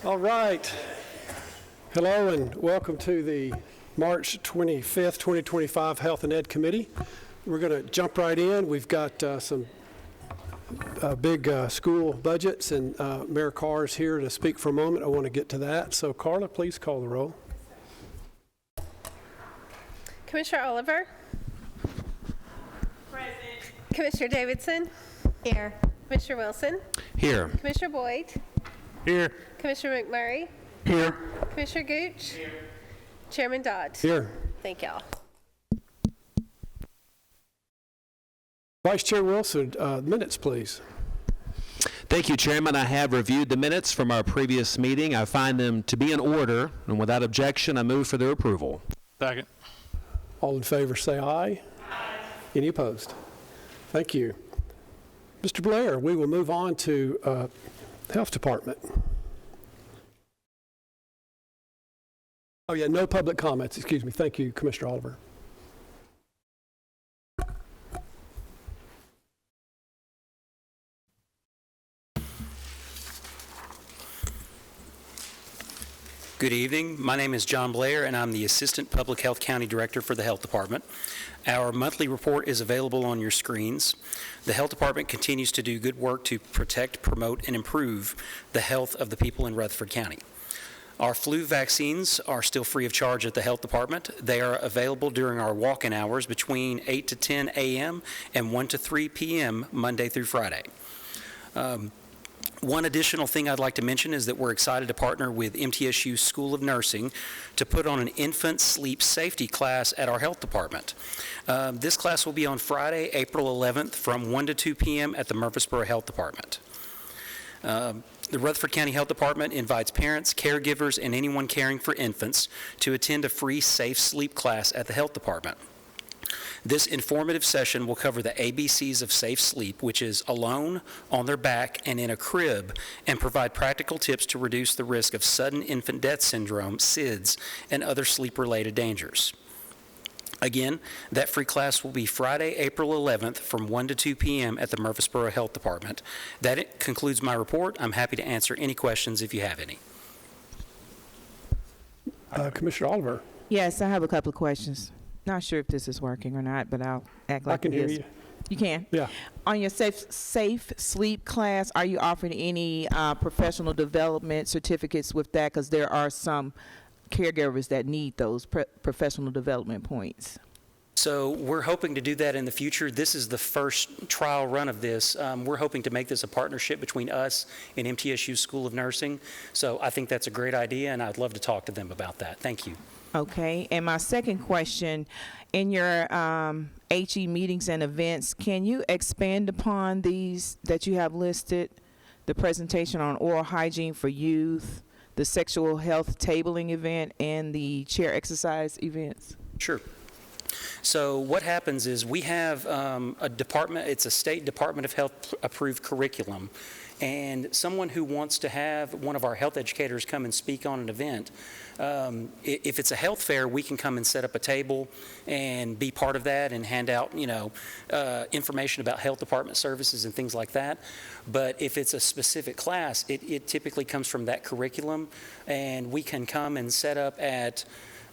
All right. Hello and welcome to the March 25th, 2025 Health and Ed Committee. We're going to jump right in. We've got some big school budgets, and Mayor Carr is here to speak for a moment. I want to get to that. So Carla, please call the roll. Commissioner Oliver. Present. Commissioner Davidson. Here. Commissioner Wilson. Here. Commissioner Boyd. Here. Commissioner McMurray. Here. Commissioner Gooch. Here. Chairman Dodd. Here. Thank y'all. Vice Chair Wilson, minutes, please. Thank you, Chairman. I have reviewed the minutes from our previous meeting. I find them to be in order, and without objection, I move for their approval. Second. All in favor say aye. Aye. Any opposed? Thank you. Mr. Blair, we will move on to Health Department. Oh yeah, no public comments, excuse me. Thank you, Commissioner Oliver. Good evening. My name is John Blair, and I'm the Assistant Public Health County Director for the Health Department. Our monthly report is available on your screens. The Health Department continues to do good work to protect, promote, and improve the health of the people in Rutherford County. Our flu vaccines are still free of charge at the Health Department. They are available during our walk-in hours between 8 to 10 a.m. and 1 to 3 p.m. Monday through Friday. One additional thing I'd like to mention is that we're excited to partner with MTSU School of Nursing to put on an infant sleep safety class at our health department. This class will be on Friday, April 11th from 1 to 2 p.m. at the Murfreesboro Health Department. The Rutherford County Health Department invites parents, caregivers, and anyone caring for infants to attend a free safe sleep class at the health department. This informative session will cover the ABCs of safe sleep, which is alone, on their back, and in a crib, and provide practical tips to reduce the risk of sudden infant death syndrome, SIDS, and other sleep-related dangers. Again, that free class will be Friday, April 11th from 1 to 2 p.m. at the Murfreesboro Health Department. That concludes my report. I'm happy to answer any questions if you have any. Commissioner Oliver. Yes, I have a couple of questions. Not sure if this is working or not, but I'll act like it is. I can hear you. You can? Yeah. On your safe sleep class, are you offering any professional development certificates with that? Because there are some caregivers that need those professional development points. So we're hoping to do that in the future. This is the first trial run of this. We're hoping to make this a partnership between us and MTSU School of Nursing. So I think that's a great idea, and I'd love to talk to them about that. Thank you. Okay, and my second question, in your HE meetings and events, can you expand upon these that you have listed? The presentation on oral hygiene for youth, the sexual health tabling event, and the chair exercise events? Sure. So what happens is we have a department, it's a state Department of Health approved curriculum, and someone who wants to have one of our health educators come and speak on an event, if it's a health fair, we can come and set up a table and be part of that and hand out, information about health department services and things like that. But if it's a specific class, it typically comes from that curriculum, and we can come and set up at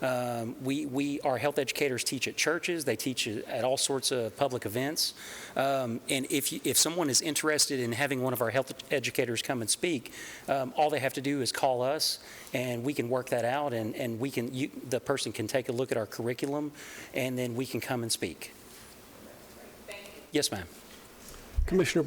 our health educators teach at churches, they teach at all sorts of public events, and if someone is interested in having one of our health educators come and speak, all they have to do is call us, and we can work that out, and the person can take a look at our curriculum, and then we can come and speak. Thank you. Yes, ma'am. Commissioner,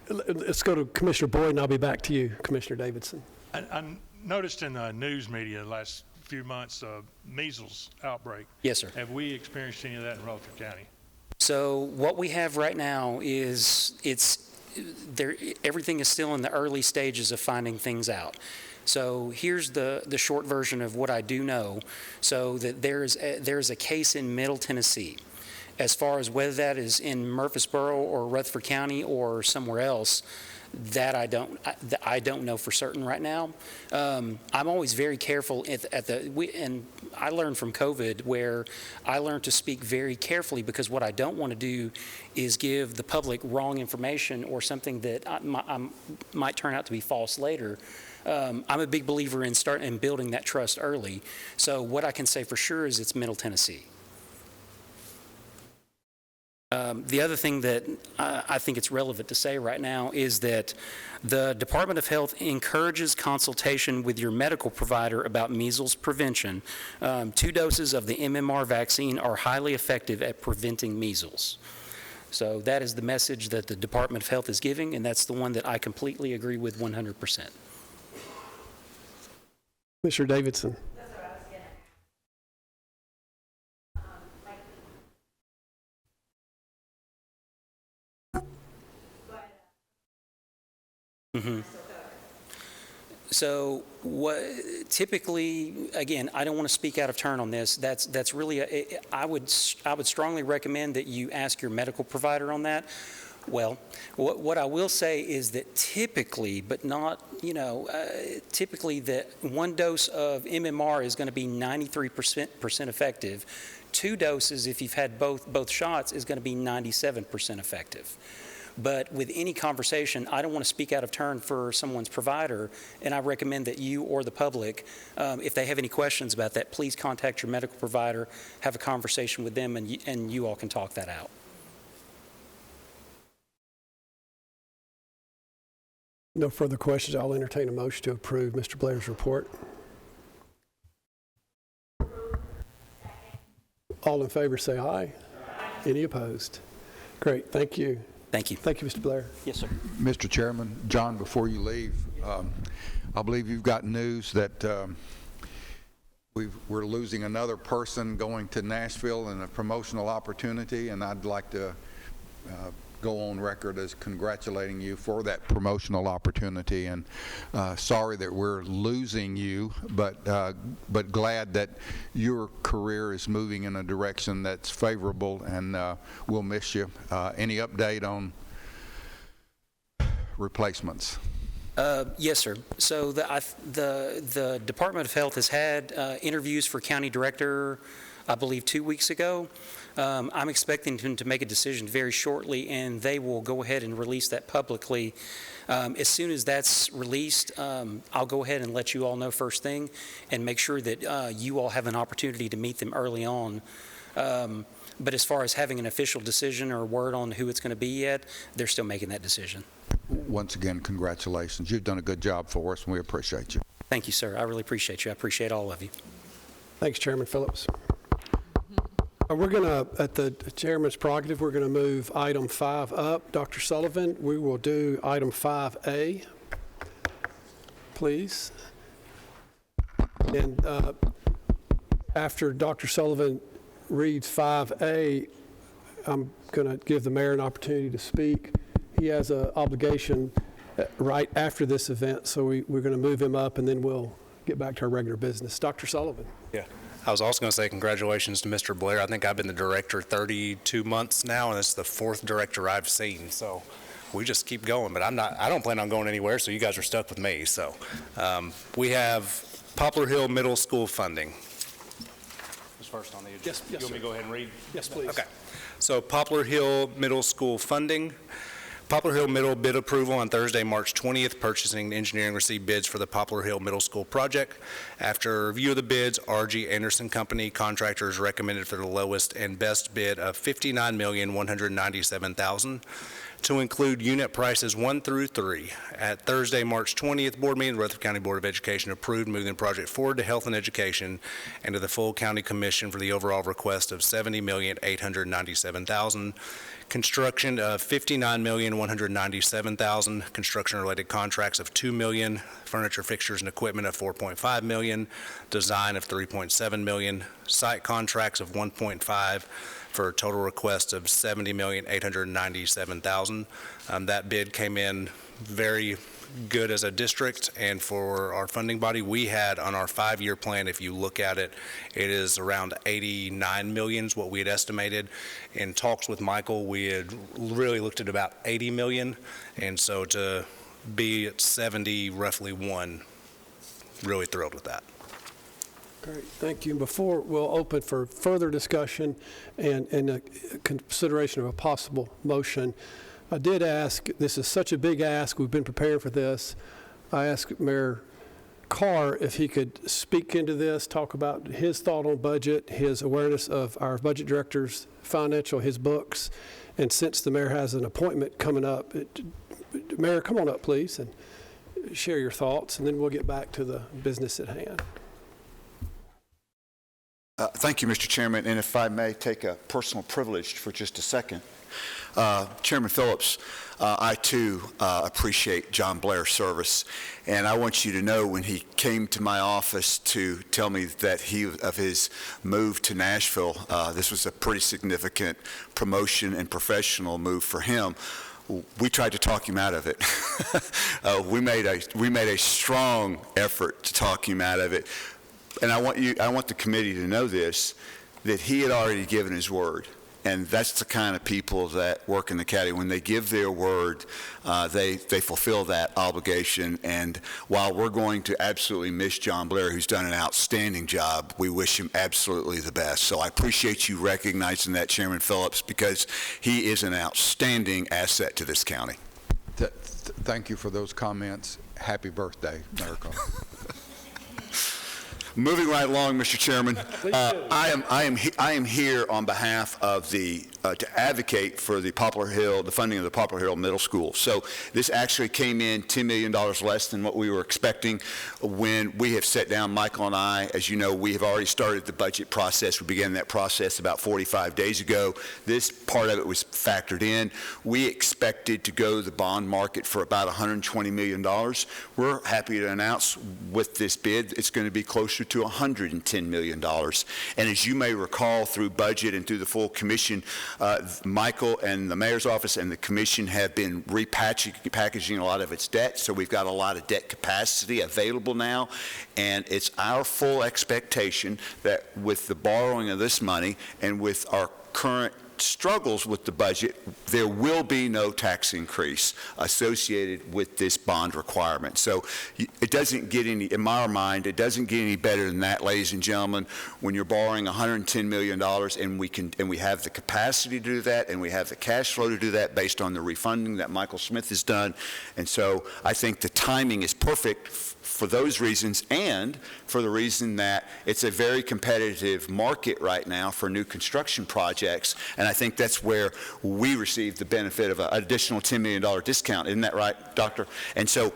let's go to Commissioner Boyd, and I'll be back to you, Commissioner Davidson. I noticed in the news media the last few months measles outbreak. Yes, sir. Have we experienced any of that in Rutherford County? So what we have right now is everything is still in the early stages of finding things out. So here's the short version of what I do know. So that there's a case in Middle Tennessee, As far as whether that is in Murfreesboro or Rutherford County or somewhere else, that I don't know for certain right now. I'm always very careful and I learned from COVID where I learned to speak very carefully, because what I don't want to do is give the public wrong information or something that might turn out to be false later. I'm a big believer in building that trust early. So what I can say for sure is it's Middle Tennessee. The other thing that I think it's relevant to say right now is that the Department of Health encourages consultation with your medical provider about measles prevention. 2 doses of the MMR vaccine are highly effective at preventing measles. So that is the message that the Department of Health is giving, and that's the one that I completely agree with 100%. Mr. Davidson. So what typically, again, I don't want to speak out of turn on this. That's really I would strongly recommend that you ask your medical provider on that. Well, what I will say is that typically, but not, typically that 1 dose of MMR is going to be 93% effective. 2 doses, if you've had both shots, is going to be 97% effective. But with any conversation, I don't want to speak out of turn for someone's provider, and I recommend that you or the public, if they have any questions about that, please contact your medical provider, have a conversation with them, and you all can talk that out. No further questions. I'll entertain a motion to approve Mr. Blair's report. All in favor say aye. Any opposed? Great, thank you. Thank you. Thank you, Mr. Blair. Yes, sir. Mr. Chairman, John, before you leave, I believe you've got news that we're losing another person going to Nashville in a promotional opportunity, and I'd like to go on record as congratulating you for that promotional opportunity, and sorry that we're losing you, but glad that your career is moving in a direction that's favorable, and we'll miss you. Any update on replacements? Yes, sir. So the Department of Health has had interviews for county director, I believe 2 weeks ago. I'm expecting them to make a decision very shortly, and they will go ahead and release that publicly. As soon as that's released, I'll go ahead and let you all know first thing and make sure that you all have an opportunity to meet them early on. But as far as having an official decision or word on who it's going to be yet, they're still making that decision. Once again, congratulations. You've done a good job for us, and we appreciate you. Thank you, sir. I really appreciate you. I appreciate all of you. Thanks, Chairman Phillips. We're going to, at the chairman's prerogative, we're going to move item 5 up. Dr. Sullivan, we will do item 5A, please. And after Dr. Sullivan reads 5A, I'm going to give the mayor an opportunity to speak. He has an obligation right after this event, so we're going to move him up, and then we'll get back to our regular business. Dr. Sullivan. Yeah. I was also going to say congratulations to Mr. Blair. I think I've been the director 32 months now, and it's the 4th director I've seen. So we just keep going. But I don't plan on going anywhere, so you guys are stuck with me. So we have Poplar Hill Middle School funding. Who's first on the agenda? Yes, you want me to go ahead and read? Yes, please. Okay. So Poplar Hill Middle School funding. Poplar Hill Middle bid approval on Thursday, March 20th. Purchasing and engineering received bids for the Poplar Hill Middle School project. After review of the bids, R.G. Anderson Company contractors recommended for the lowest and best bid of $59,197,000 to include unit prices 1 through 3. At Thursday, March 20th board meeting, the Rutherford County Board of Education approved moving the project forward to Health and Education and to the full county commission for the overall request of $70,897,000. Construction of $59,197,000, construction-related contracts of $2 million, furniture, fixtures, and equipment of $4.5 million, design of $3.7 million, site contracts of $1.5 million, for a total request of $70,897,000. That bid came in very good as a district, and for our funding body, we had on our 5-year plan, if you look at it, it is around 89 million is what we had estimated. In talks with Michael, we had really looked at about 80 million, and so to be at 70, roughly one, really thrilled with that. Great, thank you. Before we'll open for further discussion and a consideration of a possible motion, I did ask, this is such a big ask, we've been preparing for this. I asked Mayor Carr if he could speak into this, talk about his thought on budget, his awareness of our budget director's financial, his books. And since the mayor has an appointment coming up, Mayor, come on up, please, and share your thoughts, and then we'll get back to the business at hand. Thank you, Mr. Chairman, and if I may take a personal privilege for just a second. Chairman Phillips, I too appreciate John Blair's service, and I want you to know when he came to my office to tell me that of his move to Nashville, this was a pretty significant promotion and professional move for him. We tried to talk him out of it. We made a strong effort to talk him out of it. And I want the committee to know this, that he had already given his word. And that's the kind of people that work in the county. When they give their word, they fulfill that obligation. And while we're going to absolutely miss John Blair, who's done an outstanding job, we wish him absolutely the best. So I appreciate you recognizing that, Chairman Phillips, because he is an outstanding asset to this county. Thank you for those comments. Happy birthday, Mayor Carr. Moving right along, Mr. Chairman, I am here on behalf of the to advocate for the the funding of the Poplar Hill Middle School. So this actually came in $10 million less than what we were expecting. When we have sat down, Michael and I, as you know, we have already started the budget process. We began that process about 45 days ago. This part of it was factored in. We expected to go to the bond market for about $120 million. We're happy to announce with this bid, it's going to be closer to $110 million. And as you may recall, through budget and through the full commission, Michael and the mayor's office and the commission have been repackaging a lot of its debt, so we've got a lot of debt capacity available now, and it's our full expectation that with the borrowing of this money and with our current struggles with the budget, there will be no tax increase associated with this bond requirement. So it doesn't get any, in my mind, it doesn't get any better than that, ladies and gentlemen, when you're borrowing $110 million and we have the capacity to do that and we have the cash flow to do that based on the refunding that Michael Smith has done. And so I think the timing is perfect for those reasons and for the reason that it's a very competitive market right now for new construction projects. And I think that's where we receive the benefit of an additional $10 million discount. Isn't that right, Doctor? And so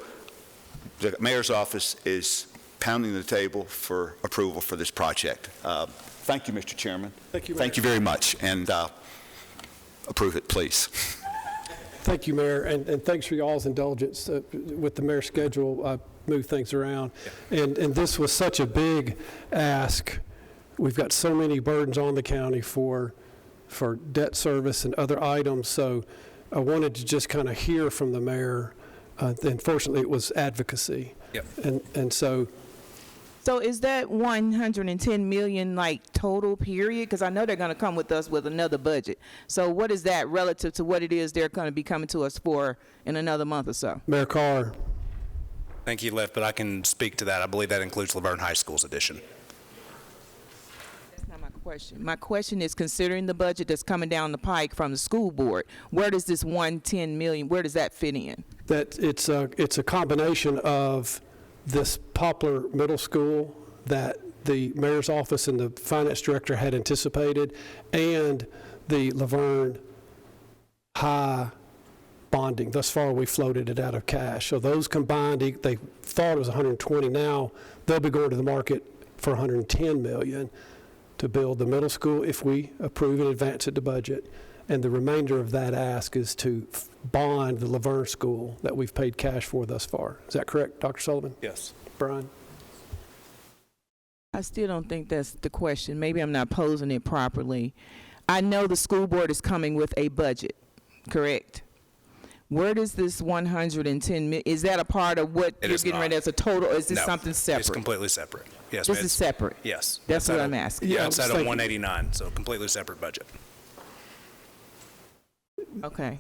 the mayor's office is pounding the table for approval for this project. Thank you, Mr. Chairman. Thank you, Mayor. Thank you very much. And approve it, please. Thank you, Mayor, and thanks for y'all's indulgence with the mayor's schedule. I moved things around, and this was such a big ask. We've got so many burdens on the county for debt service and other items, so I wanted to just kind of hear from the mayor. Unfortunately, it was advocacy. Yep. And so is that 110 million like total period? Because I know they're going to come with us with another budget. So what is that relative to what it is they're going to be coming to us for in another month or so? Mayor Carr. Thank you, Lev, but I can speak to that. I believe that includes Laverne High School's addition. That's not my question. My question is, considering the budget that's coming down the pike from the school board, where does this 110 million, where does that fit in? That it's a combination of this Poplar Middle School that the mayor's office and the finance director had anticipated, and the Laverne High bonding. Thus far, we floated it out of cash. So those combined, they thought it was 120. Now they'll be going to the market for 110 million to build the middle school if we approve and advance it to budget. And the remainder of that ask is to bond the Laverne School that we've paid cash for thus far. Is that correct, Dr. Sullivan? Yes. Brian? I still don't think that's the question. Maybe I'm not posing it properly. I know the school board is coming with a budget, correct? Where does this 110 is that a part of what It you're is getting ready not. as a total, or is this No, something separate? It's completely separate. Yes, This ma'am. is separate? Yes. That's It's what at I'm a- asking. Yeah, I It's was at a thinking- 189, so completely separate budget. Okay.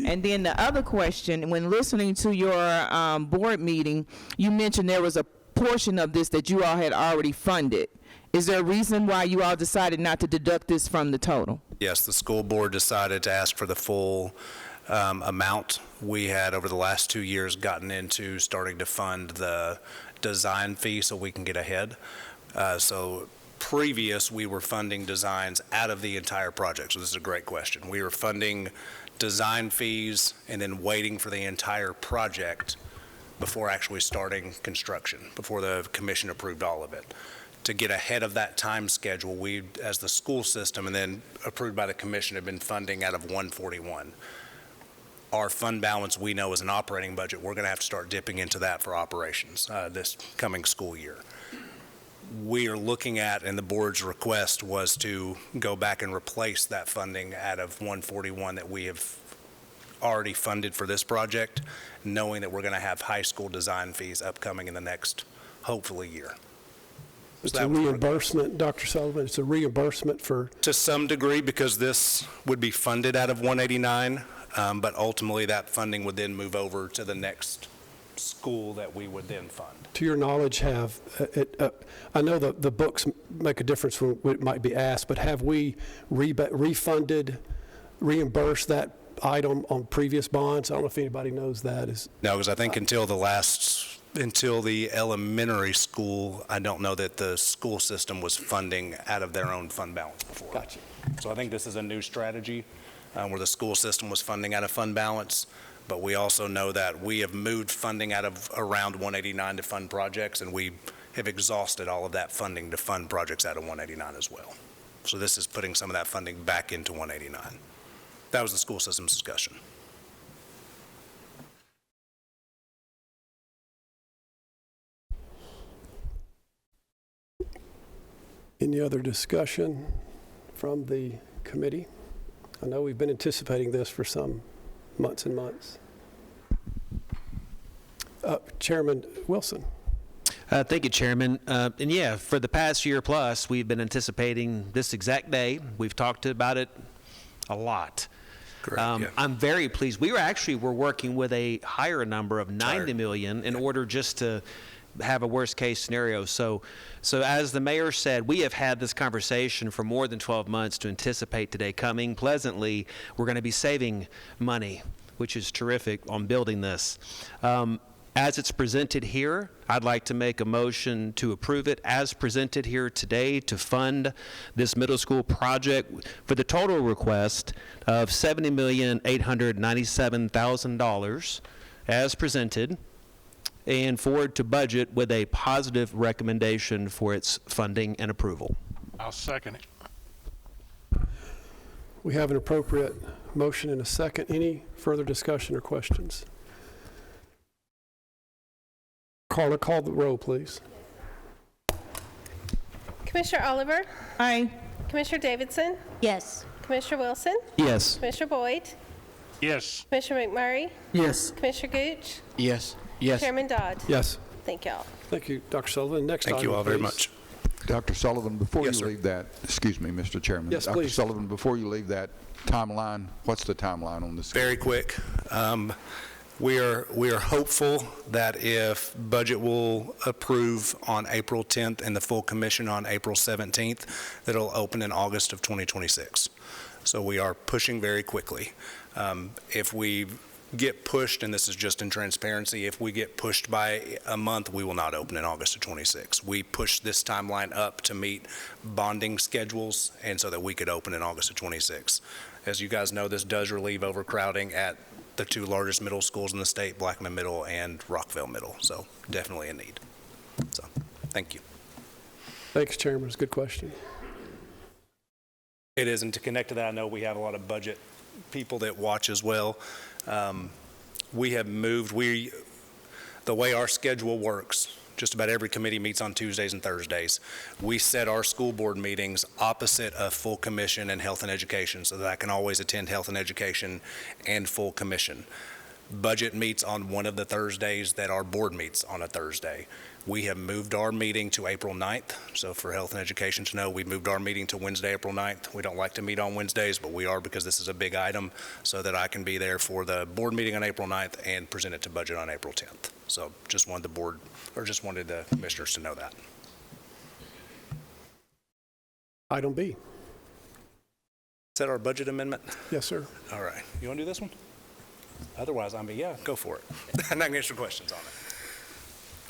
And then the other question, when listening to your board meeting, you mentioned there was a portion of this that you all had already funded. Is there a reason why you all decided not to deduct this from the total? Yes, the school board decided to ask for the full amount. We had, over the last 2 years, gotten into starting to fund the design fee so we can get ahead. So previous, we were funding designs out of the entire project. So this is a great question. We were funding design fees and then waiting for the entire project before actually starting construction, before the commission approved all of it. To get ahead of that time schedule, we, as the school system, and then approved by the commission, have been funding out of 141. Our fund balance, we know, is an operating budget. We're going to have to start dipping into that for operations this coming school year. We are looking at, and the board's request was to go back and replace that funding out of 141 that we have already funded for this project, knowing that we're going to have high school design fees upcoming in the next, hopefully, year. It's that a was part of it. reimbursement, Dr. Sullivan, it's a reimbursement for, To some degree, because this would be funded out of 189, but ultimately that funding would then move over to the next school that we would then fund. to your knowledge, I know the books make a difference when it might be asked, but have we refunded, reimbursed that item on previous bonds? I don't know if anybody knows that. No, because I think until the elementary school, I don't know that the school system was funding out of their own fund balance before. Gotcha. So I think this is a new strategy where the school system was funding out of fund balance, but we also know that we have moved funding out of around 189 to fund projects, and we have exhausted all of that funding to fund projects out of 189 as well. So this is putting some of that funding back into 189. That was the school system's discussion. Any other discussion from the committee? I know we've been anticipating this for some months and months. Chairman Wilson. Thank you, Chairman. And yeah, for the past year plus, we've been anticipating this exact day. We've talked about it a lot. Correct, yeah. I'm very pleased. We're working with a higher number of 90 million in order just to have a worst case scenario. So as the mayor said, we have had this conversation for more than 12 months to anticipate today coming. Pleasantly, we're going to be saving money, which is terrific on building this. As it's presented here, I'd like to make a motion to approve it as presented here today to fund this middle school project for the total request of $70,897,000 as presented, and forward to budget with a positive recommendation for its funding and approval. I'll second it. We have an appropriate motion and a second. Any further discussion or questions? Carla, call the roll, please. Commissioner Oliver, Aye. Commissioner Davidson, Yes. Commissioner Wilson, Yes. Commissioner Boyd, Yes. Commissioner McMurray, Yes. Commissioner Gooch, Yes. Chairman Dodd. Yes. Thank y'all. Thank you, Dr. Sullivan. Next item, Thank you all very please. much. Dr. Sullivan, before Yes, you sir. leave that, excuse me, Mr. Chairman. Yes, Dr. please. Sullivan, before you leave that timeline, what's the timeline on this? Very quick. We are hopeful that if budget will approve on April 10th and the full commission on April 17th, that it'll open in August of 2026. So we are pushing very quickly. If we get pushed, and this is just in transparency, if we get pushed by a month, we will not open in August of 26. We pushed this timeline up to meet bonding schedules and so that we could open in August of 26. As you guys know, this does relieve overcrowding at the two largest middle schools in the state, Blackman Middle and Rockville Middle, so definitely a need. So, thank you. Thanks, Chairman. It's a good question. It is, and to connect to that, I know we have a lot of budget people that watch as well. We have moved, the way our schedule works, just about every committee meets on Tuesdays and Thursdays. We set our school board meetings opposite of full commission and health and education so that I can always attend health and education and full commission. budget meets on one of the Thursdays that our board meets on a Thursday. We have moved our meeting to April 9th. So for health and education to know, we moved our meeting to Wednesday, April 9th. We don't like to meet on Wednesdays, but we are because this is a big item, so that I can be there for the board meeting on April 9th and present it to budget on April 10th. So just wanted the commissioners to know that. Item B. Is that our budget amendment? Yes, sir. All right. You want to do this one? Otherwise, yeah, go for it. And I can answer questions on it.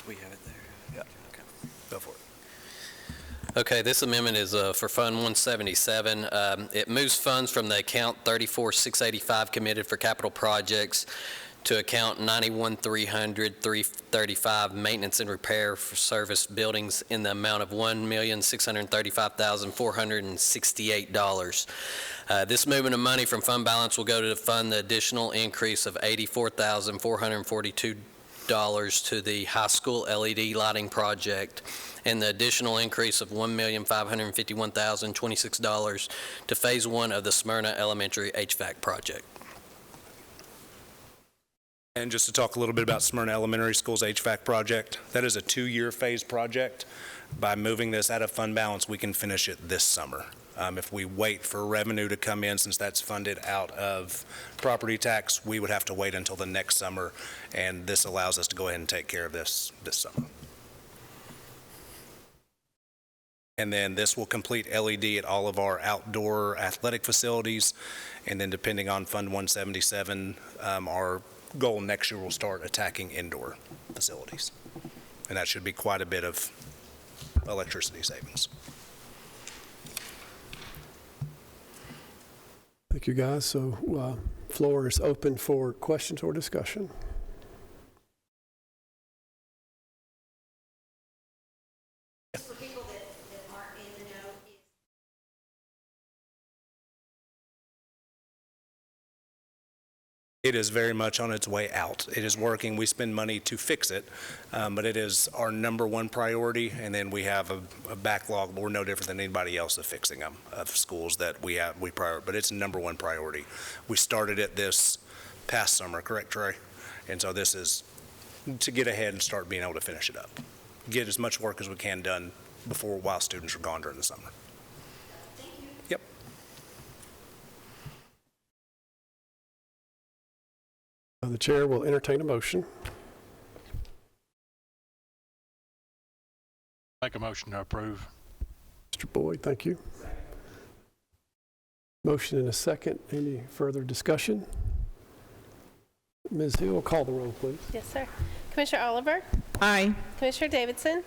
We have it there. Yeah. Okay. Go for it. Okay, this amendment is for Fund 177. It moves funds from the account 34,685 committed for capital projects to account 91,300, 335 maintenance and repair for service buildings in the amount of $1,635,468. This movement of money from fund balance will go to fund the additional increase of $84,442 to the high school LED lighting project, and the additional increase of $1,551,026 to Phase 1 of the Smyrna Elementary HVAC project. And just to talk a little bit about Smyrna Elementary School's HVAC project, that is a 2-year phase project. By moving this out of fund balance, we can finish it this summer. If we wait for revenue to come in, since that's funded out of property tax, we would have to wait until the next summer, and this allows us to go ahead and take care of this summer. And then this will complete LED at all of our outdoor athletic facilities, and then depending on Fund 177, our goal next year will start attacking indoor facilities, and that should be quite a bit of electricity savings. Thank you, guys. So floor is open for questions or discussion. For people that aren't in the know, It is very much on its way out. It is working. We spend money to fix it, but it is our number one priority, and then we have a backlog, but we're no different than anybody else of fixing them, of schools that we prioritize, but it's number one priority. We started it this past summer, correct, Trey? And so this is to get ahead and start being able to finish it up. Get as much work as we can done while students are gone during the summer. thank you. Yep. The chair will entertain a motion. Make a motion to approve. Mr. Boyd, thank you. Motion and a second. Any further discussion? Ms. Hill, call the roll, please. Yes, sir. Commissioner Oliver? Aye. Commissioner Davidson?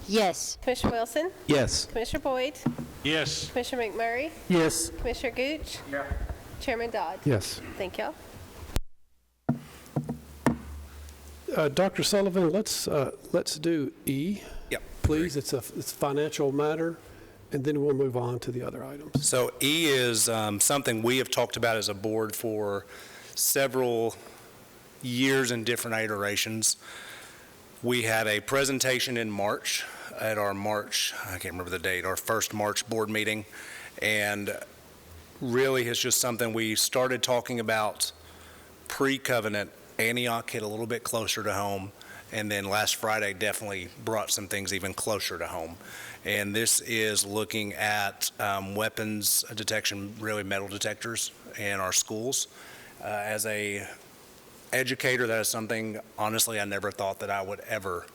Yes. Commissioner Wilson? Yes. Commissioner Boyd? Yes. Commissioner McMurray? Yes. Commissioner Gooch? Chairman Dodd? Yes. Thank y'all. Dr. Sullivan, let's do E. Yep. Please. It's a financial matter, and then we'll move on to the other items. So E is something we have talked about as a board for several years in different iterations. We had a presentation in March at our I can't remember the date, our first March board meeting, and really is just something we started talking about pre-covenant. Antioch hit a little bit closer to home, and then last Friday definitely brought some things even closer to home. And this is looking at weapons detection, really metal detectors in our schools. As a educator, that is something, honestly, I never thought that I would ever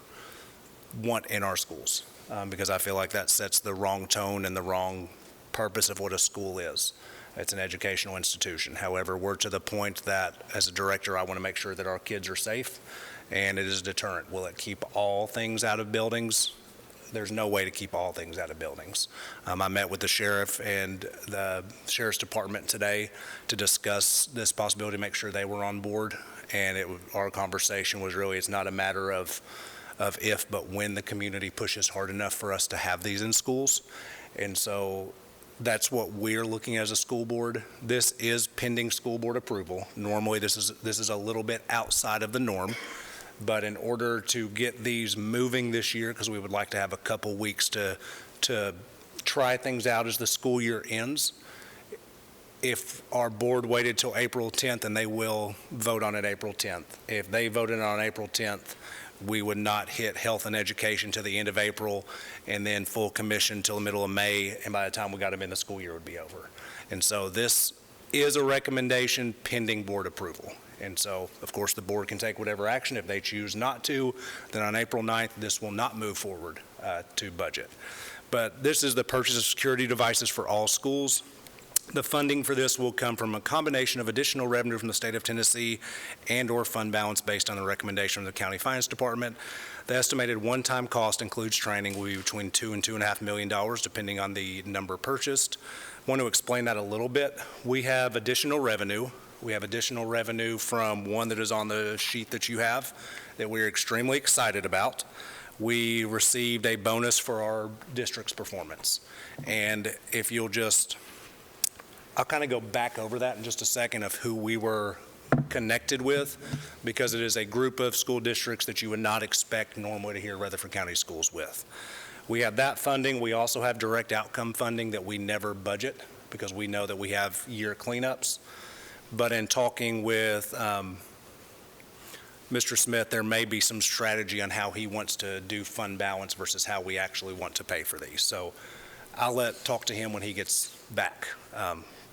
want in our schools, because I feel like that sets the wrong tone and the wrong purpose of what a school is. It's an educational institution. However, we're to the point that, as a director, I want to make sure that our kids are safe, and it is a deterrent. Will it keep all things out of buildings? There's no way to keep all things out of buildings. I met with the sheriff and the sheriff's department today to discuss this possibility, make sure they were on board, and our conversation was really, it's not a matter of if, but when the community pushes hard enough for us to have these in schools. And so that's what we're looking at as a school board. This is pending school board approval. Normally, this is a little bit outside of the norm, but in order to get these moving this year, because we would like to have a couple weeks to try things out as the school year ends, if our board waited till April 10th, and they will vote on it April 10th. If they voted on April 10th, we would not hit health and education to the end of April, and then full commission till the middle of May, and by the time we got them in, the school year would be over. And so this is a recommendation pending board approval. And so, of course, the board can take whatever action. If they choose not to, then on April 9th, this will not move forward to budget. But this is the purchase of security devices for all schools. The funding for this will come from a combination of additional revenue from the state of Tennessee and/or fund balance based on the recommendation of the county finance department. The estimated one-time cost includes training will be between $2 and $2.5 million, depending on the number purchased. I want to explain that a little bit. We have additional revenue. We have additional revenue from one that is on the sheet that you have that we're extremely excited about. We received a bonus for our district's performance. And if you'll just, I'll kind of go back over that in just a second of who we were connected with, because it is a group of school districts that you would not expect normally to hear Rutherford County Schools with. We have that funding. We also have direct outcome funding that we never budget because we know that we have year cleanups. But in talking with Mr. Smith, there may be some strategy on how he wants to do fund balance versus how we actually want to pay for these. So I'll talk to him when he gets back.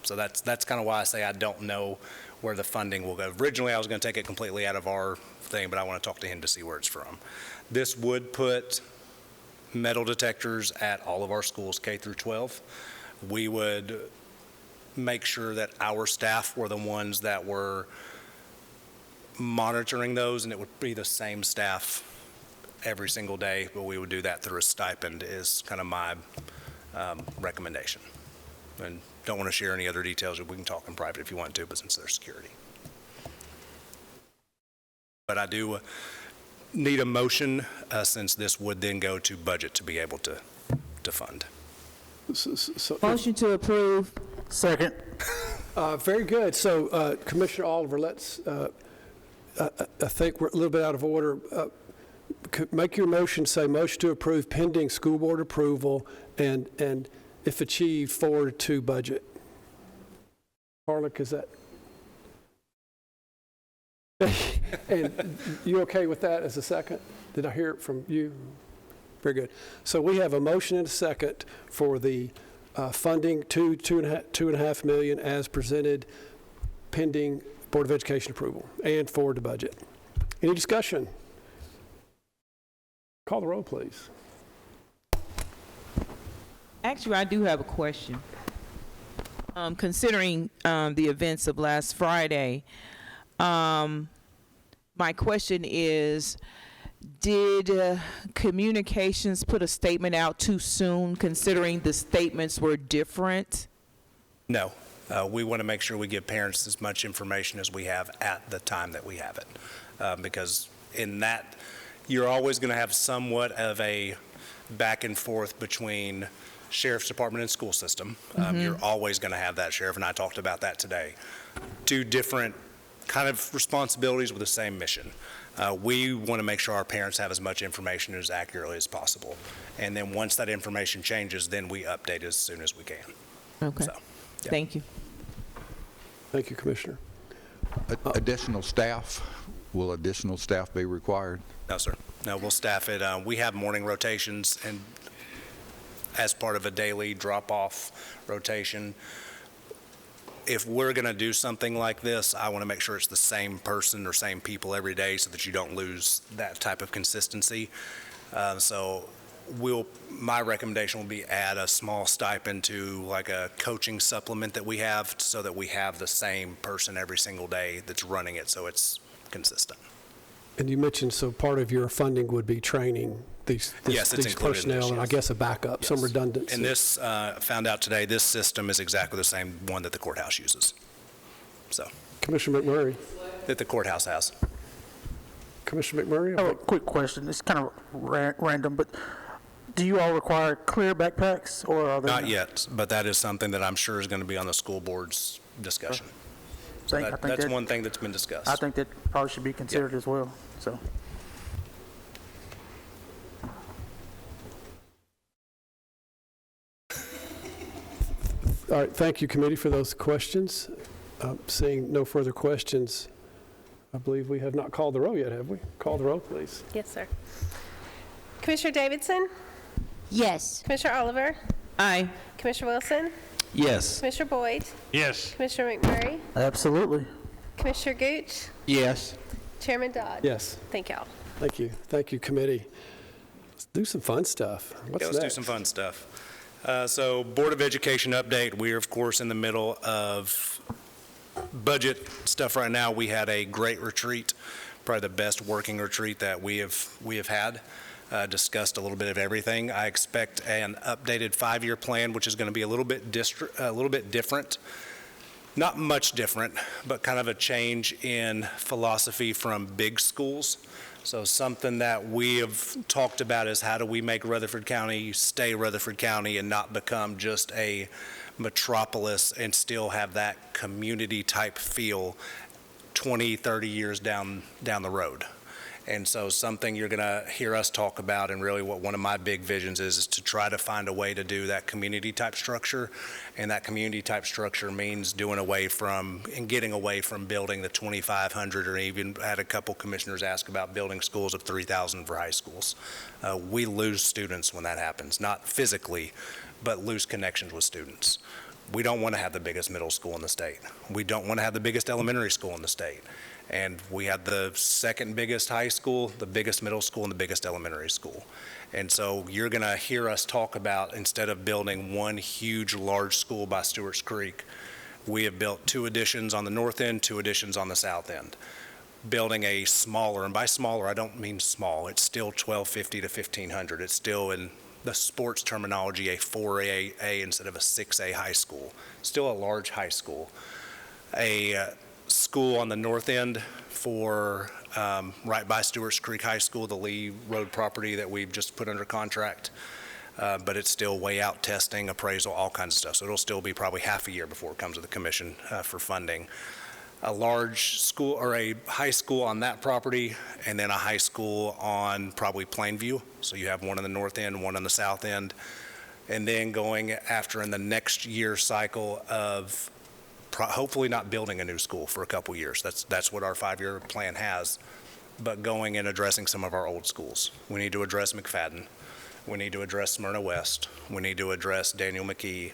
So that's kind of why I say I don't know where the funding will go. Originally, I was going to take it completely out of our thing, but I want to talk to him to see where it's from. This would put metal detectors at all of our schools, K through 12. We would make sure that our staff were the ones that were monitoring those, and it would be the same staff every single day, but we would do that through a stipend is kind of my recommendation. And don't want to share any other details. We can talk in private if you want to, but since there's security. But I do need a motion since this would then go to budget to be able to fund. Motion to approve. Second. Very good. So Commissioner Oliver, let's, I think we're a little bit out of order. Make your motion say motion to approve pending school board approval and if achieved, forward to budget. Harlan, is that? And you okay with that as a second? Did I hear it from you? Very good. So we have a motion and a second for the funding $2.5 million as presented pending Board of Education approval and forward to budget. Any discussion? Call the roll, please. Actually, I do have a question. Considering the events of last Friday, my question is, did communications put a statement out too soon, considering the statements were different? No. We want to make sure we give parents as much information as we have at the time that we have it. Because in that, you're always going to have somewhat of a back and forth between Sheriff's Department and school system. You're always going to have that. Sheriff and I talked about that today. Two different kind of responsibilities with the same mission. We want to make sure our parents have as much information as accurately as possible. And then once that information changes, then we update as soon as we can. Okay. So, yeah. Thank you. Thank you, Commissioner. Additional staff, will additional staff be required? No, sir. No, we'll staff it. We have morning rotations and as part of a daily drop-off rotation. If we're going to do something like this, I want to make sure it's the same person or same people every day so that you don't lose that type of consistency. So my recommendation will be add a small stipend to like a coaching supplement that we have so that we have the same person every single day that's running it so it's consistent. And you mentioned, so part of your funding would be training these personnel and I guess a backup, some redundancy. And this, found out today, this system is exactly the same one that the courthouse uses. So. Commissioner McMurray. That the courthouse has. Commissioner McMurray? I have a quick question. It's kind of random, but do you all require clear backpacks or are they not yet, but that is something that I'm sure is going to be on the school board's discussion. So that's one thing that's been discussed. I think that probably should be considered as well. So. All right, thank you, committee, for those questions. Seeing no further questions, I believe we have not called the roll yet, have we? Call the roll, please. Yes, sir. Commissioner Davidson? Yes. Commissioner Oliver? Aye. Commissioner Wilson? Yes. Commissioner Boyd? Yes. Commissioner McMurray? Absolutely. Commissioner Gooch? Yes. Chairman Dodd? Yes, Thank y'all. thank you. Thank you, committee. Let's do some fun stuff. What's Let's do next? some fun stuff. So Board of Education update, we are of course in the middle of budget stuff right now. We had a great retreat, probably the best working retreat that we have had. Discussed a little bit of everything. I expect an updated 5-year plan, which is going to be a little bit different. Not much different, but kind of a change in philosophy from big schools. So something that we have talked about is how do we make Rutherford County stay Rutherford County and not become just a metropolis and still have that community type feel 20, 30 years down the road. And so something you're going to hear us talk about, and really what one of my big visions is to try to find a way to do that community type structure. And that community type structure means getting away from building the 2,500, or even had a couple commissioners ask about building schools of 3,000 for high schools. We lose students when that happens, not physically, but lose connections with students. We don't want to have the biggest middle school in the state. We don't want to have the biggest elementary school in the state. And we have the second biggest high school, the biggest middle school, and the biggest elementary school. And so you're going to hear us talk about, instead of building one huge, large school by Stewart's Creek, we have built 2 additions on the north end, 2 additions on the south end. Building a smaller, and by smaller, I don't mean small, it's still 1,250 to 1,500. It's still, in the sports terminology, a 4A instead of a 6A high school. Still a large high school. A school on the north end for right by Stewart's Creek High School, the Lee Road property that we've just put under contract, but it's still way out testing, appraisal, all kinds of stuff. So it'll still be probably half a year before it comes to the commission for funding. A large school or a high school on that property, and then a high school on probably Plainview. So you have one in the north end, one on the south end, and then going after in the next year cycle of hopefully not building a new school for a couple years. That's what our 5-year plan has, but going and addressing some of our old schools. We need to address McFadden. We need to address Smyrna West. We need to address Daniel McKee.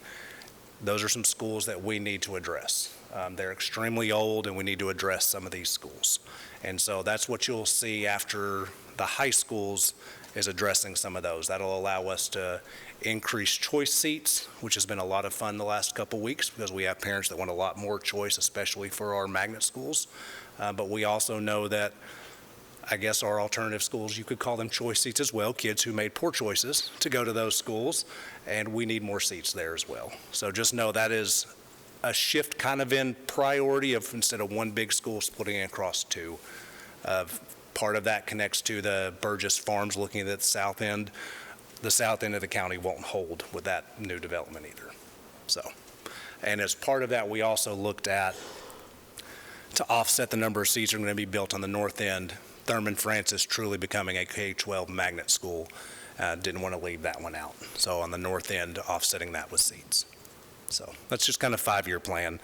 Those are some schools that we need to address. They're extremely old, and we need to address some of these schools. And so that's what you'll see after the high schools, is addressing some of those. That'll allow us to increase choice seats, which has been a lot of fun the last couple weeks, because we have parents that want a lot more choice, especially for our magnet schools. But we also know that, I guess, our alternative schools, you could call them choice seats as well, kids who made poor choices to go to those schools, and we need more seats there as well. So just know that is a shift kind of in priority of, instead of one big school, splitting it across 2. Part of that connects to the Burgess Farms looking at the south end. The south end of the county won't hold with that new development either. So, and as part of that, we also looked at, to offset the number of seats that are going to be built on the north end, Thurman Francis truly becoming a K-12 magnet school. Didn't want to leave that one out. So on the north end, offsetting that with seats. So that's just kind of 5-year plan.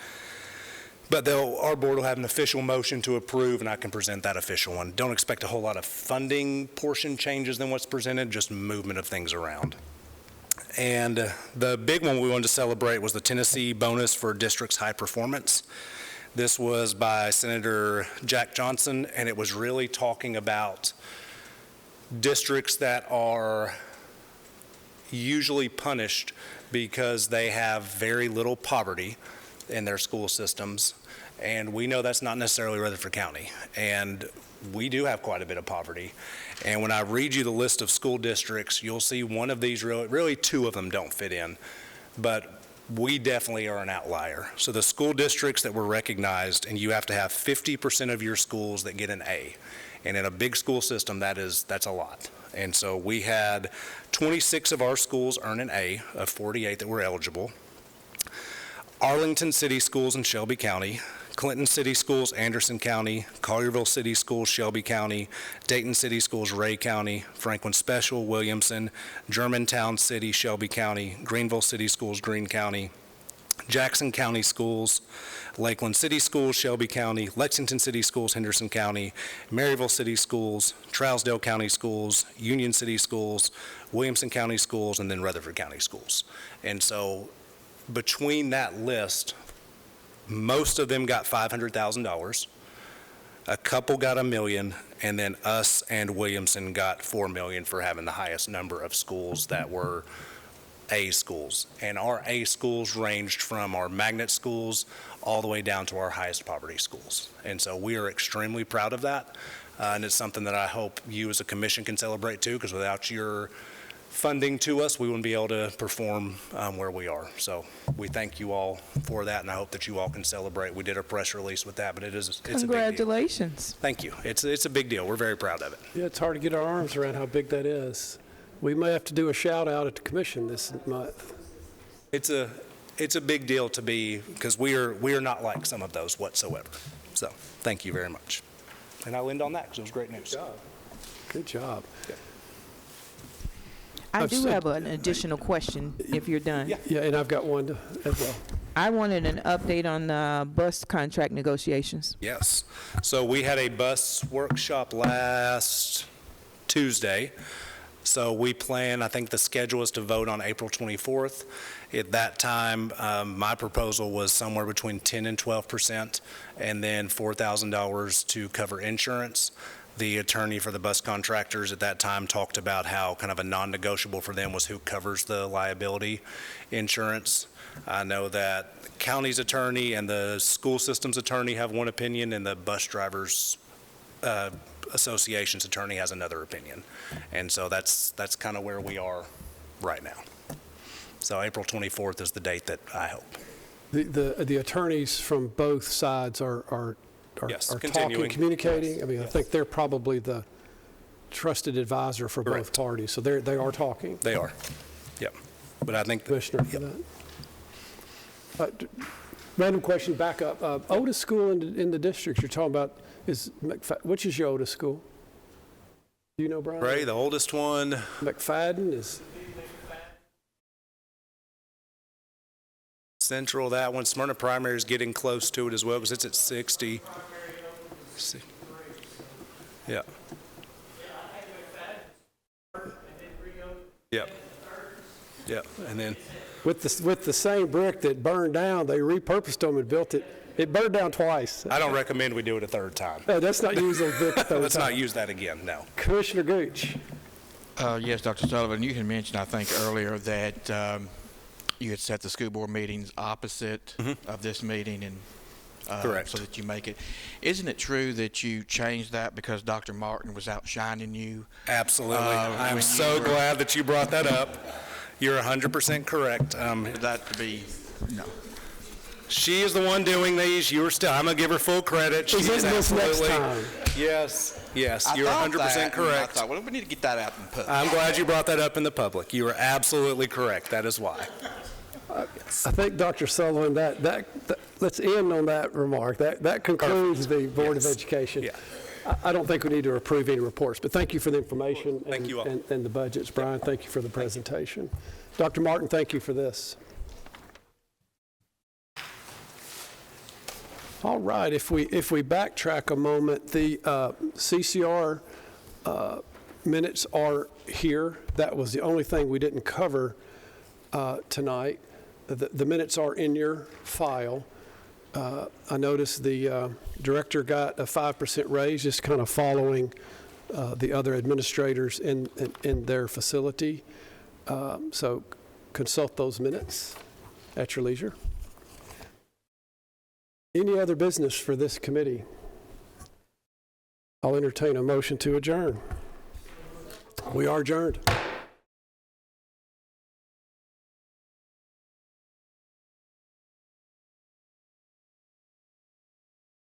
But our board will have an official motion to approve, and I can present that official one. Don't expect a whole lot of funding portion changes than what's presented, just movement of things around. And the big one we wanted to celebrate was the Tennessee bonus for districts high performance. This was by Senator Jack Johnson, and it was really talking about districts that are usually punished because they have very little poverty in their school systems. And we know that's not necessarily Rutherford County. And we do have quite a bit of poverty. And when I read you the list of school districts, you'll see one of these, really 2 of them don't fit in. But we definitely are an outlier. So the school districts that were recognized, and you have to have 50% of your schools that get an A. And in a big school system, that's a lot. And so we had 26 of our schools earn an A of 48 that were eligible. Arlington City Schools in Shelby County, Clinton City Schools, Anderson County, Collierville City Schools, Shelby County, Dayton City Schools, Ray County, Franklin Special, Williamson, Germantown City, Shelby County, Greenville City Schools, Greene County, Jackson County Schools, Lakeland City Schools, Shelby County, Lexington City Schools, Henderson County, Maryville City Schools, Trousdale County Schools, Union City Schools, Williamson County Schools, and then Rutherford County Schools. And so between that list, most of them got $500,000. A couple got $1 million, and then us and Williamson got $4 million for having the highest number of schools that were A schools. And our A schools ranged from our magnet schools all the way down to our highest poverty schools. And so we are extremely proud of that. And it's something that I hope you as a commission can celebrate too, because without your funding to us, we wouldn't be able to perform where we are. So we thank you all for that, and I hope that you all can celebrate. We did a press release with that, but it's a big deal. Congratulations. Thank you. It's a big deal. We're very proud of it. Yeah, it's hard to get our arms around how big that is. We may have to do a shout out at the commission this month. It's a big deal to be, because we are not like some of those whatsoever. So thank you very much. And I'll end on that because it was great news. Good job. Yeah. I do have an additional question if you're done. Yeah, and I've got one as well. I wanted an update on the bus contract negotiations. Yes. So we had a bus workshop last Tuesday. So we plan, I think the schedule is to vote on April 24th. At that time, my proposal was somewhere between 10 and 12%, and then $4,000 to cover insurance. The attorney for the bus contractors at that time talked about how kind of a non-negotiable for them was who covers the liability insurance. I know that the county's attorney and the school system's attorney have one opinion, and the bus drivers association's attorney has another opinion. And so that's kind of where we are right now. So April 24th is the date that I hope. The attorneys from both sides are Yes, talking, continuing. communicating. Yes. I mean, I think they're probably the trusted advisor for both parties. So they are talking. They are. Yep. But I think Commissioner for that. Random question, back up. Oldest school in the district you're talking about is which is your oldest school? Do you know, Brian? Ray, the oldest one. McFadden is. Central, that one. Smyrna Primary is getting close to it as well because it's at 60. Yeah. Yep. Yep. And then With the same brick that burned down, they repurposed them and built it. It burned down twice. I don't recommend we do it a third time. No, let's not use those bricks a third Let's time. not use that again, no. Commissioner Gooch. Yes, Dr. Sullivan, you had mentioned, I think, earlier that you had set the school board meetings opposite of this meeting, and Correct. so that you make it. Isn't it true that you changed that because Dr. Martin was outshining you? Absolutely. I'm so glad that you brought that up. You're 100% correct. That to be, no. She is the one doing these. I'm going to give her full credit. She is this next absolutely. time. Yes, I you're thought 100% that, correct. I thought, well, we need to get that out in public. I'm glad you brought that up in the public. You are absolutely correct. That is why. I think, Dr. Sullivan, that let's end on that remark. That concludes the Board of Education. Yeah. I don't think we need to approve any reports, but thank you for the information Thank you all. and the budgets. Brian, thank you for the presentation. Dr. Martin, thank you for this. All right, if we backtrack a moment, the CCR minutes are here. That was the only thing we didn't cover tonight. The minutes are in your file. I noticed the director got a 5% raise, just kind of following the other administrators in their facility. So consult those minutes at your leisure. Any other business for this committee? I'll entertain a motion to adjourn. We are adjourned.